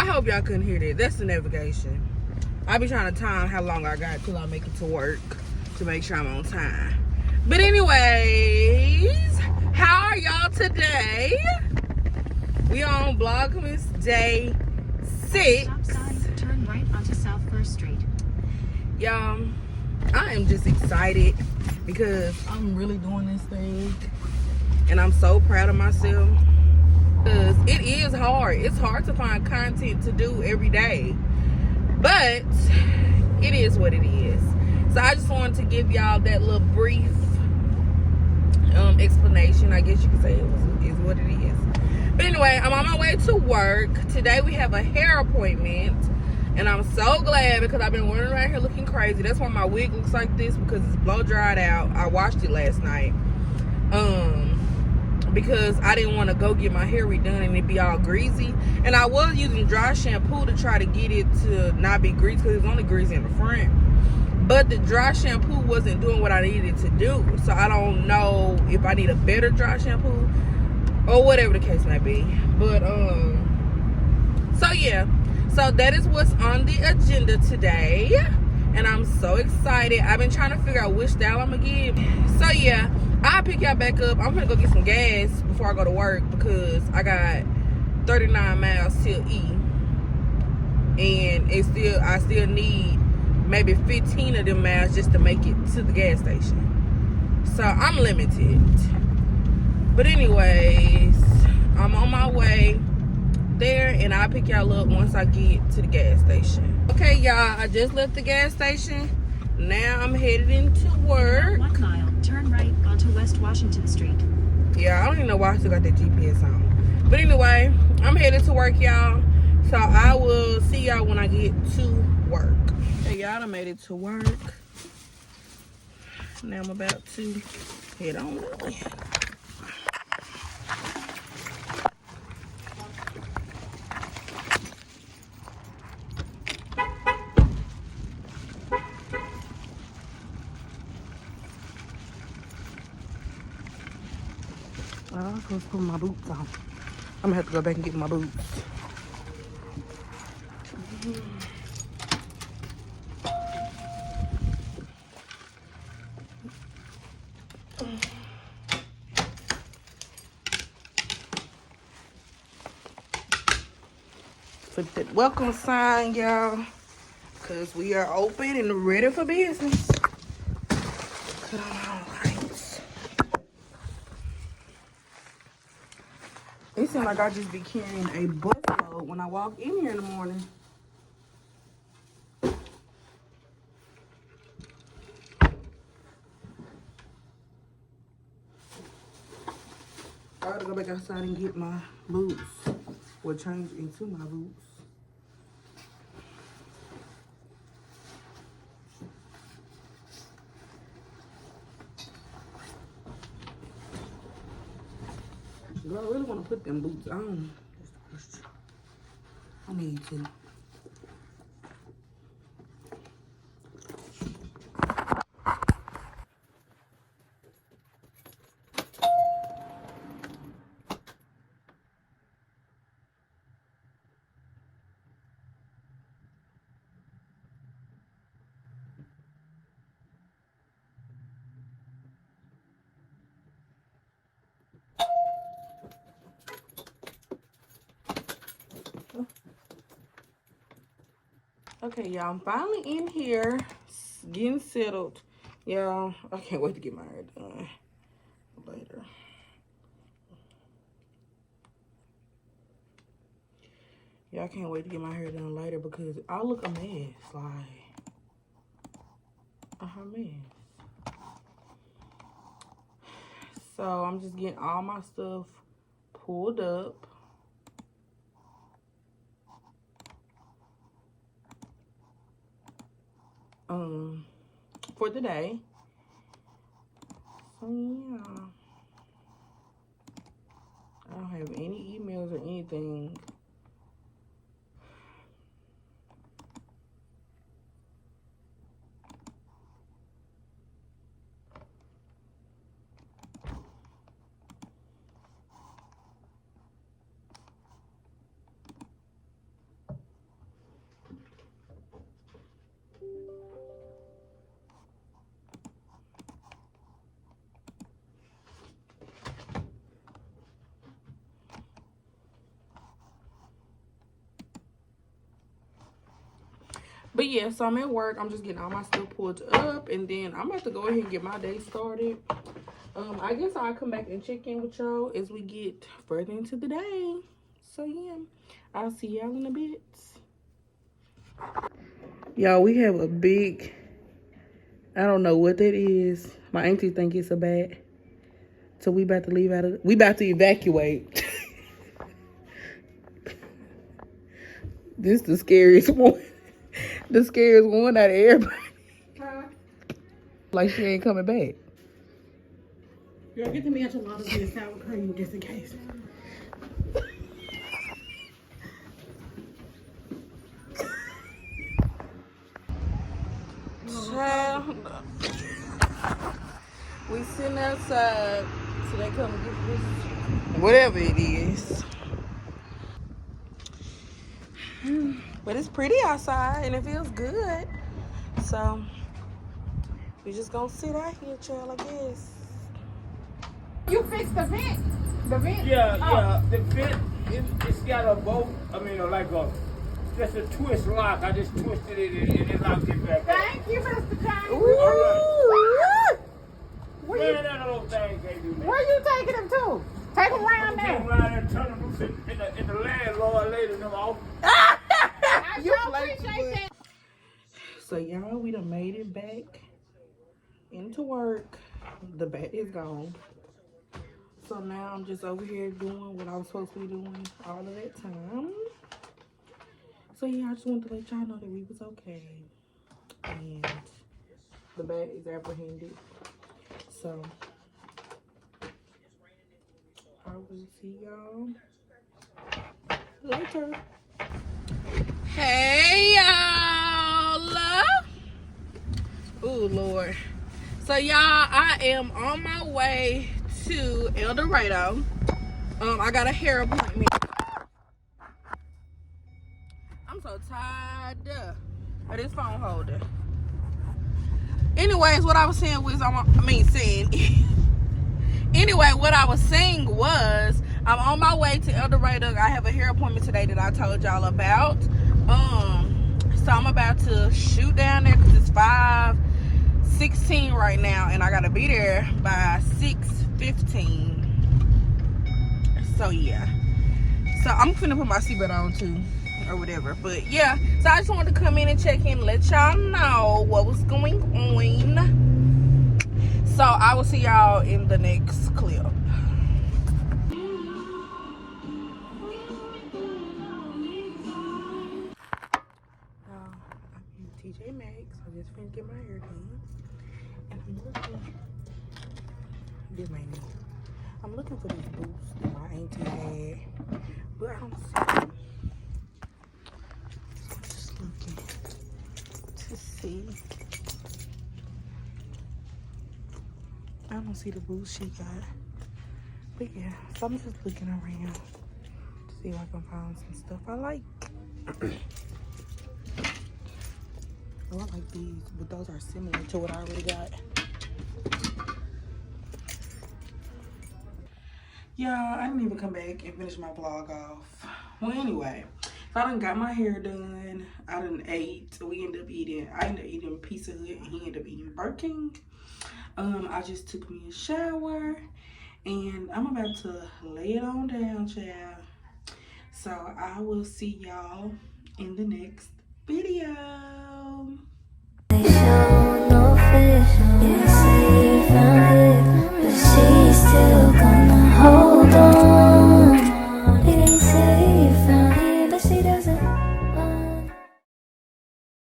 I hope y'all couldn't hear that. That's the navigation. I be trying to time how long I got till I make it to work to make sure I'm on time. But anyways, how are y'all today? We on VLOGMAS day 6. Stop sign, turn right onto South First Street. Y'all, I am just excited because I'm really doing this thing. And I'm so proud of myself. Because it is hard. It's hard to find content to do every day. But it is what it is. So I just wanted to give y'all that little brief explanation. I guess you could say it is what it is. But anyway, I'm on my way to work. Today we have a hair appointment. And I'm so glad because I've been running around here looking crazy. That's why my wig looks like this, because it's blow dried out. I washed it last night. Because I didn't want to go get my hair redone and it be all greasy. And I was using dry shampoo to try to get it to not be greasy because it's only greasy in the front. But the dry shampoo wasn't doing what I needed to do. So I don't know if I need a better dry shampoo or whatever the case may be. But so yeah. So that is what's on the agenda today. And I'm so excited. I've been trying to figure out which style I'm gonna get. So yeah, I'll pick y'all back up. I'm gonna go get some gas before I go to work because I got 39 miles till E. And I still need maybe 15 of them miles just to make it to the gas station. So I'm limited. But anyways, I'm on my way there and I'll pick y'all up once I get to the gas station. Okay, y'all, I just left the gas station. Now I'm headed into work. 1 mile, turn right onto West Washington Street. Yeah, I don't even know why I still got that GPS on. But anyway, I'm headed to work, y'all. So I will see y'all when I get to work. Hey, y'all, I made it to work. Now I'm about to head on the way. I'm supposed to put my boots on. I'm gonna have to go back and get my boots. Put that welcome sign, y'all, because we are open and ready for business. Put on our lights. It seems like I just be carrying a busload when I walk in here in the morning. I gotta go back outside and get my boots, or change into my boots. Do I really want to put them boots on? That's the question. I need to. Okay, y'all, I'm finally in here, getting settled. Y'all, I can't wait to get my hair done later. Yeah, I can't wait to get my hair done later because I look a mess, like a mess. So I'm just getting all my stuff pulled up. For today. So yeah, I don't have any emails or anything. But yeah, so I'm at work. I'm just getting all my stuff pulled up, and then I'm about to go ahead and get my day started. I guess I'll come back and check in with y'all as we get further into the day. So yeah, I'll see y'all in a bit. Y'all, we have a big, I don't know what that is. My auntie think it's a bat. So we about to leave out of, we about to evacuate. This the scariest one. The scariest one out of everybody. Huh? Like she ain't coming back. Girl, get the enchiladas and sour cream just in case. We sitting outside, so they come and get this, whatever it is. But it's pretty outside and it feels good. So we just gonna sit out here, child, I guess. You fixed the vent? The vent? Yeah, yeah. The vent, it's got a bolt. I mean, like just a twist lock. I just twisted it and it locked it back up. Thank you, Mr. Kane. All Where Man, you, that little thing can't do that. where you taking him to? Take him around Take him there. around and turn him loose in the landlord later them off. I You sure like appreciate that. So y'all, we done made it back into work. The bat is gone. So now I'm just over here doing what I was supposed to be doing all of that time. So yeah, I just wanted to let y'all know that we was okay. And the bat is apprehended. So I will see y'all later. Hey y'all. Oh Lord. So y'all, I am on my way to El Dorado. I got a hair appointment. I'm so tired of this phone holder. Anyways, what I was saying was, anyway, what I was saying was, I'm on my way to El Dorado. I have a hair appointment today that I told y'all about. So I'm about to shoot down there because it's 5:16 right now, and I gotta be there by 6:15. So yeah. So I'm finna put my seatbelt on too, or whatever. But yeah, so I just wanted to come in and check in, let y'all know what was going on. So I will see y'all in the next clip. I'm in TjMaxx. I just finished getting my hair done, and I'm looking. This ain't it. I'm looking for these boots that my auntie had, but I don't see them. I'm just looking to see. I don't see the boots she got. But yeah, so I'm just looking around to see if I can find some stuff I like. Oh, I like these, but those are similar to what I already got. Yeah, I didn't even come back and finish my vlog off. Well, anyway, so I done got my hair done. I done ate. I ended up eating Pizza Hut, and he ended up eating Burger King. I just took me a shower, and I'm about to lay it on down, child. So I will see y'all in the next video.